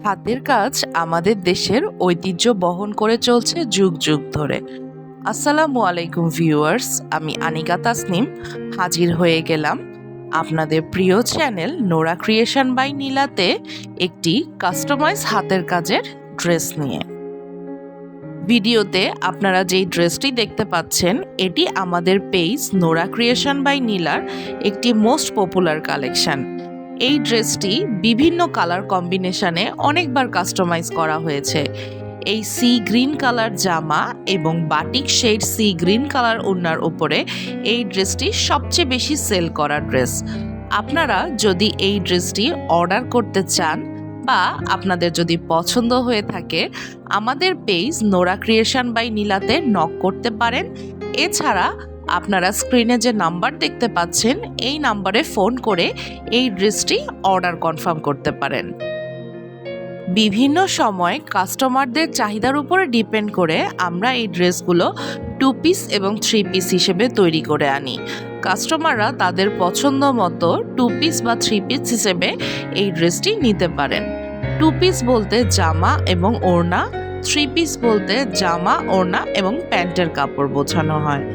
হাতের কাজ আমাদের দেশের ঐতিহ্য বহন করে চলছে যুগ যুগ ধরে। আসসালামু আলাইকুম ভিউয়ার্স, আমি আনিকা তাসনিম হাজির হয়ে গেলাম আপনাদের প্রিয় চ্যানেল নোরা ক্রিয়েশন বাই নীলাতে একটি কাস্টমাইজ হাতের কাজের ড্রেস নিয়ে। ভিডিওতে আপনারা যেই ড্রেসটি দেখতে পাচ্ছেন এটি আমাদের পেজ নোরা ক্রিয়েশন বাই নীলার একটি মোস্ট পপুলার কালেকশন। এই ড্রেসটি বিভিন্ন কালার কম্বিনেশনে অনেকবার কাস্টমাইজ করা হয়েছে। এই সি গ্রিন কালার জামা এবং batik shade sea green colour ওড়নার উপরে এই ড্রেসটি সবচেয়ে বেশি সেল করা ড্রেস। আপনারা যদি এই ড্রেসটি অর্ডার করতে চান বা আপনাদের যদি পছন্দ হয়ে থাকে, আমাদের পেজ নোরা ক্রিয়েশন বাই নীলাতে নক করতে পারেন। এছাড়া আপনারা স্ক্রিনে যে নাম্বার দেখতে পাচ্ছেন এই নাম্বারে ফোন করে এই ড্রেসটি অর্ডার কনফার্ম করতে পারেন। বিভিন্ন সময় কাস্টমারদের চাহিদার উপরে ডিপেন্ড করে আমরা এই ড্রেসগুলো 2 পিস এবং 3 পিস হিসেবে তৈরি করে আনি। কাস্টমাররা তাদের পছন্দ মতো 2 পিস বা 3 পিস হিসেবে এই ড্রেসটি নিতে পারেন। 2 পিস বলতে জামা এবং ওড়না, 3 পিস বলতে জামা, ওড়না এবং প্যান্টের কাপড় বোঝানো হয়।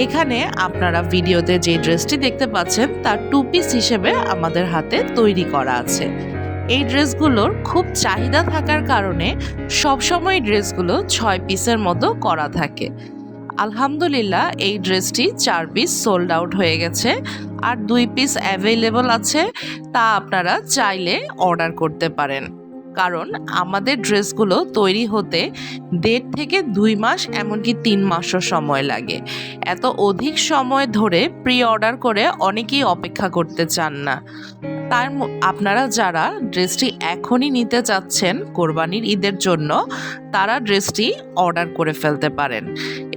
এখানে আপনারা ভিডিওতে যে ড্রেসটি দেখতে পাচ্ছেন তার 2 পিস হিসেবে আমাদের হাতে তৈরি করা আছে। এই ড্রেসগুলোর খুব চাহিদা থাকার কারণে সবসময় ড্রেসগুলো 6 পিসের মতো করা থাকে। আলহামদুলিল্লাহ এই ড্রেসটি 4 পিস সোল্ড আউট হয়ে গেছে, আর 2 পিস অ্যাভেলেবল আছে, তা আপনারা চাইলে অর্ডার করতে পারেন। কারণ আমাদের ড্রেসগুলো তৈরি হতে 1.5 থেকে 2 মাস, এমনকি 3 মাসও সময় লাগে। এত অধিক সময় ধরে প্রি অর্ডার করে অনেকেই অপেক্ষা করতে চান না। তার আপনারা যারা ড্রেসটি এখনই নিতে চাচ্ছেন কোরবানির ঈদের জন্য, তারা ড্রেসটি অর্ডার করে ফেলতে পারেন।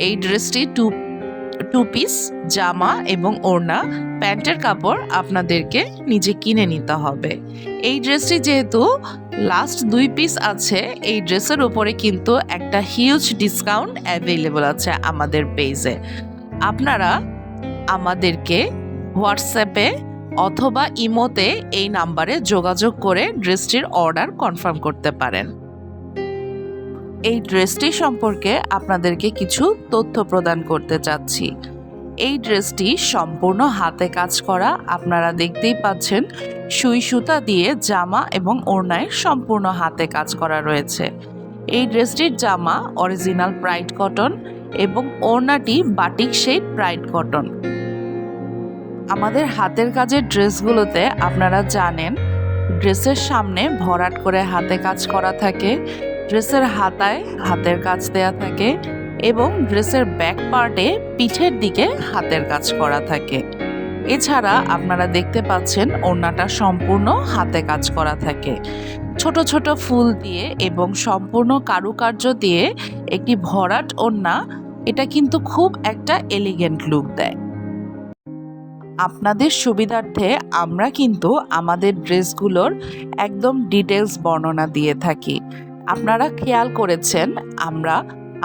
এই ড্রেসটি 2 পিস জামা এবং ওড়না, প্যান্টের কাপড় আপনাদেরকে নিজে কিনে নিতে হবে। এই ড্রেসটি যেহেতু লাস্ট 2 পিস আছে, এই ড্রেসের উপরে কিন্তু একটা হিউজ ডিসকাউন্ট অ্যাভেলেবল আছে আমাদের পেজে। আপনারা আমাদেরকে হোয়াটসঅ্যাপে অথবা ইমোতে এই নাম্বারে যোগাযোগ করে ড্রেসটির অর্ডার কনফার্ম করতে পারেন। এই ড্রেসটি সম্পর্কে আপনাদেরকে কিছু তথ্য প্রদান করতে চাচ্ছি। এই ড্রেসটি সম্পূর্ণ হাতে কাজ করা। আপনারা দেখতেই পাচ্ছেন সুই সুতা দিয়ে জামা এবং ওড়নায় সম্পূর্ণ হাতে কাজ করা রয়েছে। এই ড্রেসটির জামা অরিজিনাল প্রাইড কটন এবং ওড়নাটি বাটিক শেড প্রাইড কটন। আমাদের হাতের কাজের ড্রেসগুলোতে আপনারা জানেন ড্রেসের সামনে ভরাট করে হাতে কাজ করা থাকে, ড্রেসের হাতায় হাতের কাজ দেয়া থাকে এবং ড্রেসের ব্যাক পার্টে পিঠের দিকে হাতের কাজ করা থাকে। এছাড়া আপনারা দেখতে পাচ্ছেন ওড়নাটা সম্পূর্ণ হাতে কাজ করা থাকে। ছোট ছোট ফুল দিয়ে এবং সম্পূর্ণ কারুকার্য দিয়ে একটি ভরাট ওড়না, এটা কিন্তু খুব একটা এলিগেন্ট লুক দেয়। আপনাদের সুবিধার্থে আমরা কিন্তু আমাদের ড্রেসগুলোর একদম ডিটেলস বর্ণনা দিয়ে থাকি। আপনারা খেয়াল করেছেন আমরা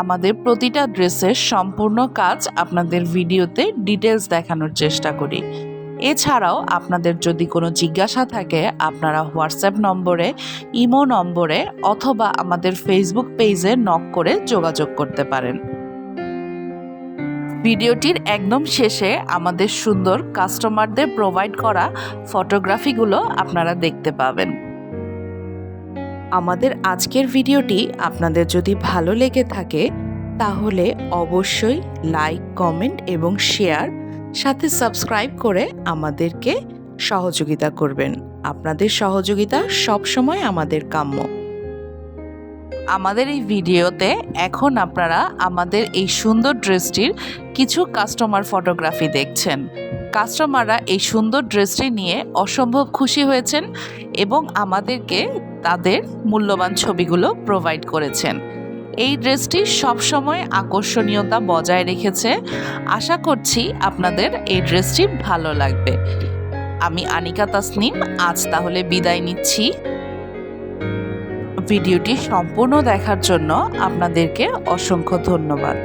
আমাদের প্রতিটা ড্রেসের সম্পূর্ণ কাজ আপনাদের ভিডিওতে ডিটেলস দেখানোর চেষ্টা করি। এছাড়াও আপনাদের যদি কোনো জিজ্ঞাসা থাকে, আপনারা হোয়াটসঅ্যাপ নম্বরে, ইমো নম্বরে অথবা আমাদের ফেসবুক পেজে নক করে যোগাযোগ করতে পারেন। ভিডিওটির একদম শেষে আমাদের সুন্দর কাস্টমারদের প্রোভাইড করা ফটোগ্রাফিগুলো আপনারা দেখতে পাবেন। আমাদের আজকের ভিডিওটি আপনাদের যদি ভালো লেগে থাকে তাহলে অবশ্যই লাইক, কমেন্ট এবং শেয়ার, সাথে সাবস্ক্রাইব করে আমাদেরকে সহযোগিতা করবেন। আপনাদের সহযোগিতা সবসময় আমাদের কাম্য। আমাদের এই ভিডিওতে এখন আপনারা আমাদের এই সুন্দর ড্রেসটির কিছু কাস্টমার ফটোগ্রাফি দেখছেন। কাস্টমাররা এই সুন্দর ড্রেসটি নিয়ে অসম্ভব খুশি হয়েছেন এবং আমাদেরকে তাদের মূল্যবান ছবিগুলো প্রোভাইড করেছেন। এই ড্রেসটি সবসময় আকর্ষণীয়তা বজায় রেখেছে। আশা করছি আপনাদের এই ড্রেসটি ভালো লাগবে। আমি আনিকা তাসনিম আজ তাহলে বিদায় নিচ্ছি। ভিডিওটি সম্পূর্ণ দেখার জন্য আপনাদেরকে অসংখ্য ধন্যবাদ।